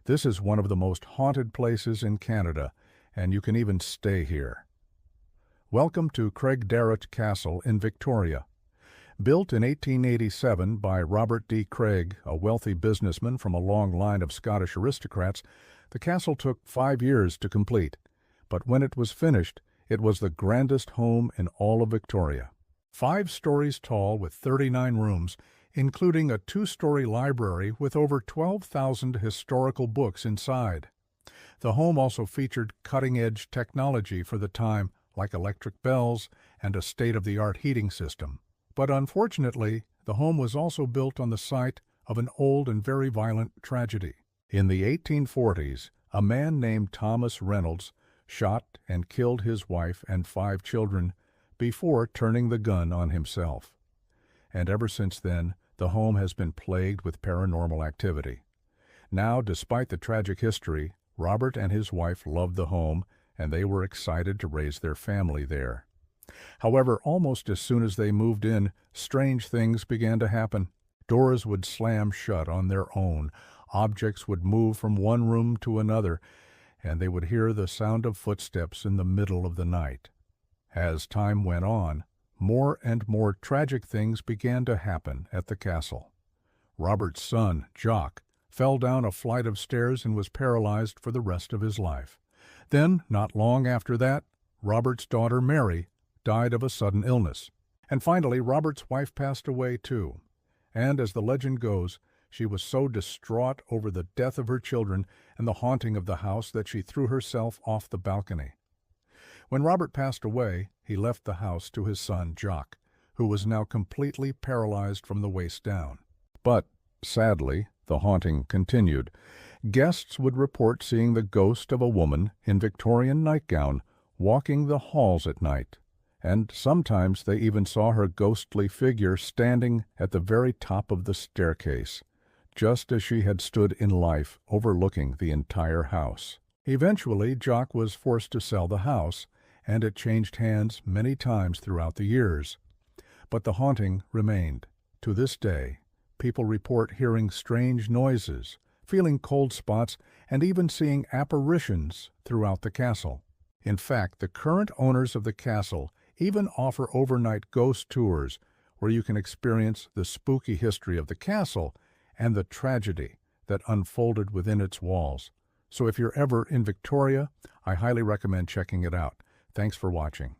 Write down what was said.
This is one of the most haunted places in Canada, and you can even stay here. Welcome to Craigdarroch Castle in Victoria. Built in 1887 by Robert D. Craig, a wealthy businessman from a long line of Scottish aristocrats, the castle took 5 years to complete. But when it was finished, it was the grandest home in all of Victoria. 5 stories tall with 39 rooms, including a 2-story library with over 12,000 historical books inside. The home also featured cutting-edge technology for the time, like electric bells and a state-of-the-art heating system. But unfortunately, the home was also built on the site of an old and very violent tragedy. In the 1840s, a man named Thomas Reynolds shot and killed his wife and 5 children before turning the gun on himself. And ever since then, the home has been plagued with paranormal activity. Now, despite the tragic history, Robert and his wife loved the home, and they were excited to raise their family there. However, almost as soon as they moved in, strange things began to happen. Doors would slam shut on their own, objects would move from one room to another, and they would hear the sound of footsteps in the middle of the night. As time went on, more and more tragic things began to happen at the castle. Robert's son, Jock, fell down a flight of stairs and was paralyzed for the rest of his life. Then, not long after that, Robert's daughter, Mary, died of a sudden illness. And finally, Robert's wife passed away too. And as the legend goes, she was so distraught over the death of her children and the haunting of the house that she threw herself off the balcony. When Robert passed away, he left the house to his son, Jock, who was now completely paralyzed from the waist down. But, sadly, the haunting continued. Guests would report seeing the ghost of a woman in Victorian nightgown walking the halls at night, and sometimes they even saw her ghostly figure standing at the very top of the staircase, just as she had stood in life overlooking the entire house. Eventually, Jock was forced to sell the house, and it changed hands many times throughout the years. But the haunting remained. To this day, people report hearing strange noises, feeling cold spots, and even seeing apparitions throughout the castle. In fact, the current owners of the castle even offer overnight ghost tours where you can experience the spooky history of the castle and the tragedy that unfolded within its walls. So if you're ever in Victoria, I highly recommend checking it out. Thanks for watching.